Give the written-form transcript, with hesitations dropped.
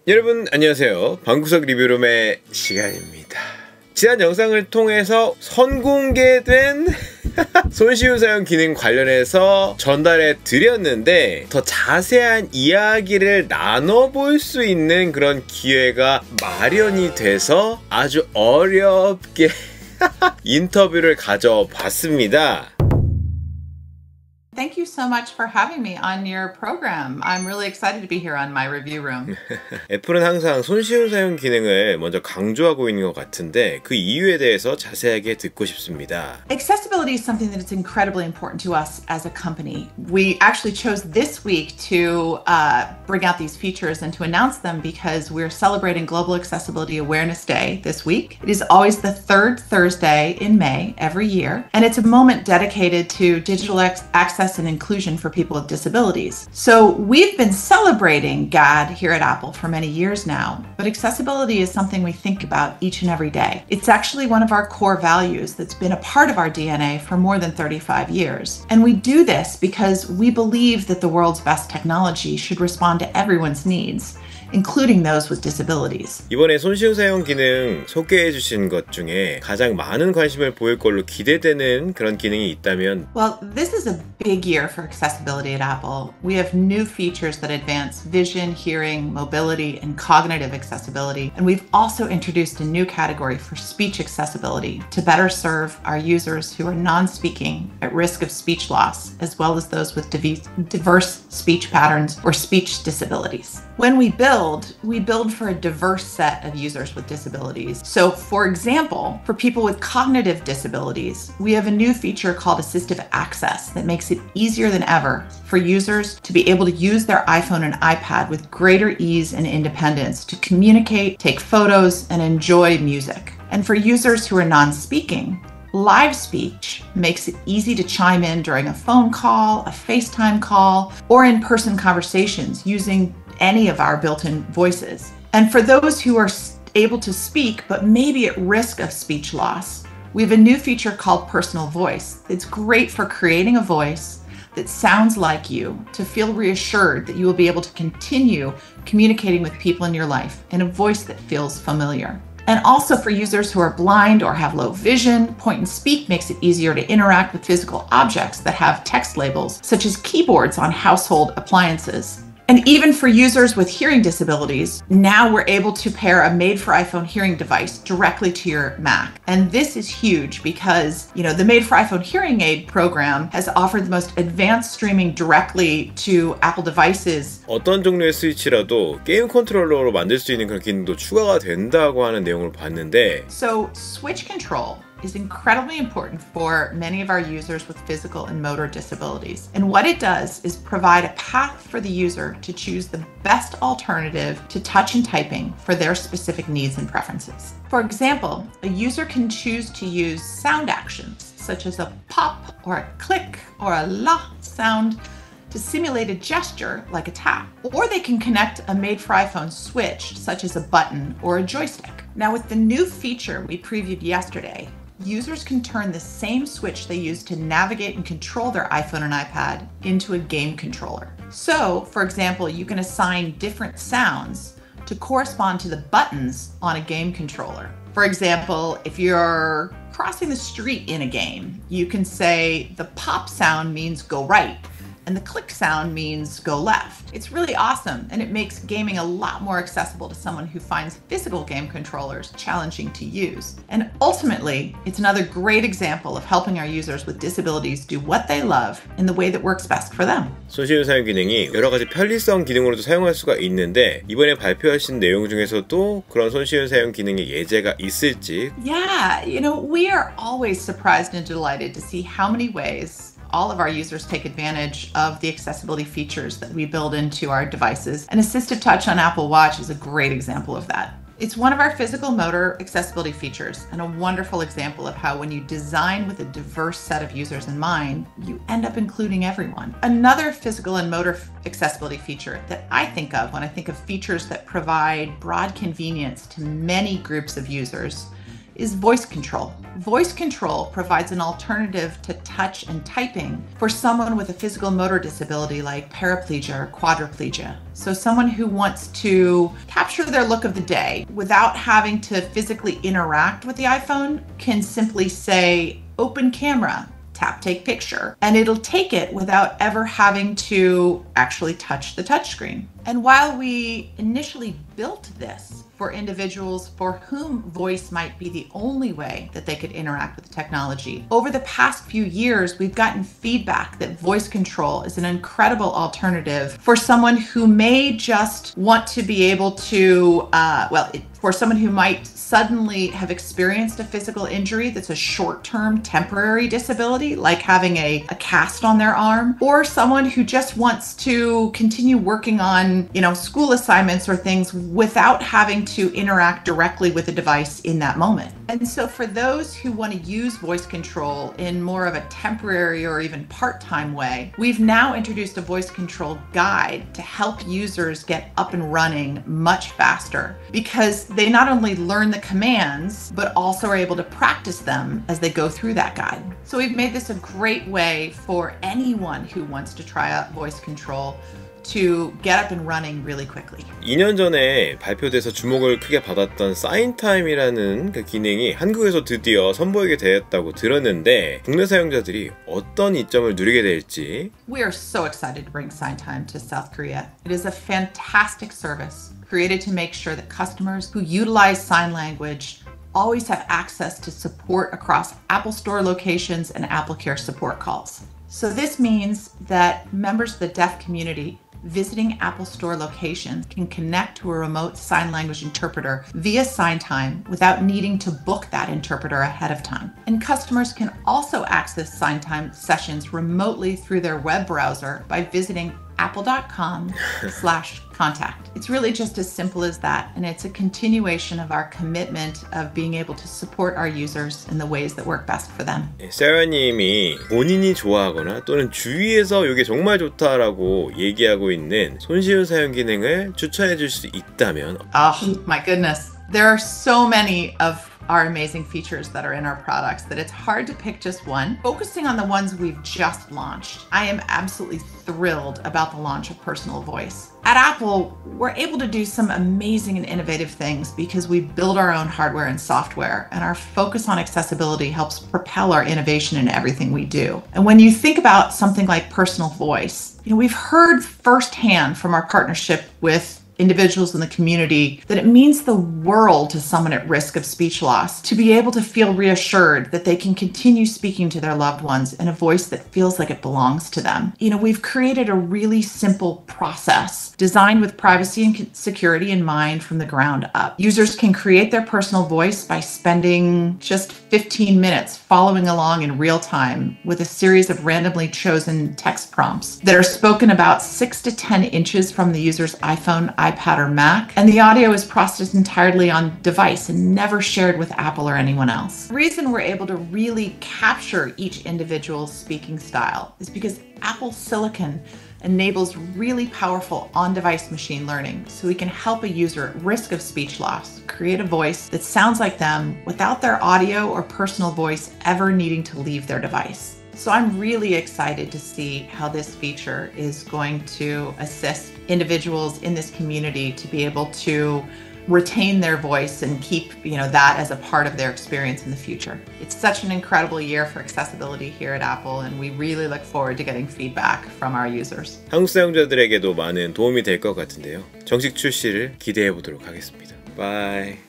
여러분 안녕하세요. 방구석 리뷰룸의 시간입니다. 지난 영상을 통해서 선공개된 손쉬운 사용 기능 관련해서 전달해 드렸는데 더 자세한 이야기를 나눠볼 수 있는 그런 기회가 마련이 돼서 아주 어렵게 인터뷰를 가져봤습니다. Thank you so much for having me on your program. I'm really excited to be here on my review room. 애플은 항상 손쉬운 사용 기능을 먼저 강조하고 있는 것 같은데 그 이유에 대해서 자세하게 듣고 싶습니다. Accessibility is something that is incredibly important to us as a company. We actually chose this week to bring out these features and to announce them because we're celebrating Global Accessibility Awareness Day this week. It is always the third Thursday in May every year, and it's a moment dedicated to digital access and inclusion for people with disabilities. So we've been celebrating GAD here at Apple for many years now, but accessibility is something we think about each and every day. It's actually one of our core values that's been a part of our DNA for more than 35 years. And we do this because we believe that the world's best technology should respond to everyone's needs, including those with disabilities. 이번에 손쉬운 사용 기능 소개해 주신 것 중에 가장 많은 관심을 보일 걸로 기대되는 그런 기능이 있다면? Well, this is a big year for accessibility at Apple. We have new features that advance vision, hearing, mobility, and cognitive accessibility. And we've also introduced a new category for speech accessibility to better serve our users who are non-speaking at risk of speech loss, as well as those with diverse speech patterns or speech disabilities. When we build for a diverse set of users with disabilities. So for example, for people with cognitive disabilities, we have a new feature called assistive access that makes it easier than ever for users to be able to use their iPhone and iPad with greater ease and independence to communicate, take photos, and enjoy music. And for users who are non-speaking, live speech makes it easy to chime in during a phone call, a FaceTime call, or in-person conversations using any of our built-in voices. And for those who are able to speak but maybe at risk of speech loss, we have a new feature called personal voice. It's great for creating a voice that sounds like you to feel reassured that you will be able to continue communicating with people in your life in a voice that feels familiar. And also for users who are blind or have low vision, point and speak makes it easier to interact with physical objects that have text labels, such as keyboards on household appliances. And even for users with hearing disabilities, now we're able to pair a made-for-iPhone hearing device directly to your Mac. And this is huge because, the made-for-iPhone hearing aid program has offered the most advanced streaming directly to Apple devices. 어떤 종류의 스위치라도 게임 컨트롤러로 만들 수 있는 그런 기능도 추가가 된다고 하는 내용을 봤는데 So switch control is incredibly important for many of our users with physical and motor disabilities. And what it does is provide a path for the user to choose the best alternative to touch and typing for their specific needs and preferences. For example, a user can choose to use sound actions, such as a pop or a click or a la sound to simulate a gesture like a tap. Or they can connect a made-for-iPhone switch, such as a button or a joystick. Now with the new feature we previewed yesterday, users can turn the same switch they use to navigate and control their iPhone and iPad into a game controller. So, for example, you can assign different sounds to correspond to the buttons on a game controller. For example, if you're crossing the street in a game, you can say the pop sound means go right, and the click sound means go left. It's really awesome, and it makes gaming a lot more accessible to someone who finds physical game controllers challenging to use. And ultimately, it's another great example of helping our users with disabilities do what they love in the way that works best for them. 손쉬운 사용 기능이 여러 가지 편리성 기능으로도 사용할 수가 있는데 이번에 발표하신 내용 중에서도 그런 손쉬운 사용 기능의 예제가 있을지? Yeah, we are always surprised and delighted to see how many ways all of our users take advantage of the accessibility features that we build into our devices. And Assistive Touch on Apple Watch is a great example of that. It's one of our physical motor accessibility features and a wonderful example of how when you design with a diverse set of users in mind, you end up including everyone. Another physical and motor accessibility feature that I think of when I think of features that provide broad convenience to many groups of users is voice control. Voice control provides an alternative to touch and typing for someone with a physical motor disability like paraplegia or quadriplegia. So someone who wants to capture their look of the day without having to physically interact with the iPhone can simply say, open camera, tap take picture, and it'll take it without ever having to actually touch the touchscreen. And while we initially built this for individuals for whom voice might be the only way that they could interact with the technology, over the past few years, we've gotten feedback that voice control is an incredible alternative for someone who may just want to be able to, for someone who might suddenly have experienced a physical injury that's a short-term temporary disability, like having a cast on their arm, or someone who just wants to continue working on, school assignments or things without having to interact directly with the device in that moment. And so for those who want to use voice control in more of a temporary or even part-time way, we've now introduced a voice control guide to help users get up and running much faster, because they not only learn the commands, but also are able to practice them as they go through that guide. So we've made this a great way for anyone who wants to try out voice control to get up and running really quickly. 2년 전에 발표돼서 주목을 크게 받았던 사인타임이라는 그 기능이 한국에서 드디어 선보이게 되었다고 들었는데 국내 사용자들이 어떤 이점을 누리게 될지. We are so excited to bring Signtime to South Korea. It is a fantastic service created to make sure that customers who utilize sign language always have access to support across Apple Store locations and AppleCare support calls. So this means that members of the deaf community visiting Apple Store locations can connect to a remote sign language interpreter via Signtime without needing to book that interpreter ahead of time. And customers can also access Signtime sessions remotely through their web browser by visiting apple.com/contact. It's really just as simple as that, and it's a continuation of our commitment of being able to support our users in the ways that work best for them. Sarah님이 본인이 좋아하거나 또는 주위에서 이게 정말 좋다라고 얘기하고 있는 손쉬운 사용 기능을 추천해 줄 수 있다면? Oh my goodness. There are so many of our amazing features that are in our products that it's hard to pick just one. Focusing on the ones we've just launched, I am absolutely thrilled about the launch of personal voice. At Apple, we're able to do some amazing and innovative things because we build our own hardware and software, and our focus on accessibility helps propel our innovation in everything we do. And when you think about something like personal voice, we've heard firsthand from our partnership with individuals in the community that it means the world to someone at risk of speech loss to be able to feel reassured that they can continue speaking to their loved ones in a voice that feels like it belongs to them. We've created a really simple process designed with privacy and security in mind from the ground up. Users can create their personal voice by spending just 15 minutes following along in real time with a series of randomly chosen text prompts that are spoken about 6 to 10 inches from the user's iPhone, iPad, or Mac, and the audio is processed entirely on device and never shared with Apple or anyone else. The reason we're able to really capture each individual's speaking style is because Apple Silicon enables really powerful on-device machine learning, so we can help a user at risk of speech loss create a voice that sounds like them without their audio or personal voice ever needing to leave their device. So I'm really excited to see how this feature is going to assist individuals in this community to be able to retain their voice and keep that as a part of their experience in the future. It's such an incredible year for accessibility here at Apple, and we really look forward to getting feedback from our users. 한국 사용자들에게도 많은 도움이 될 것 같은데요. 정식 출시를 기대해 보도록 하겠습니다. 바이.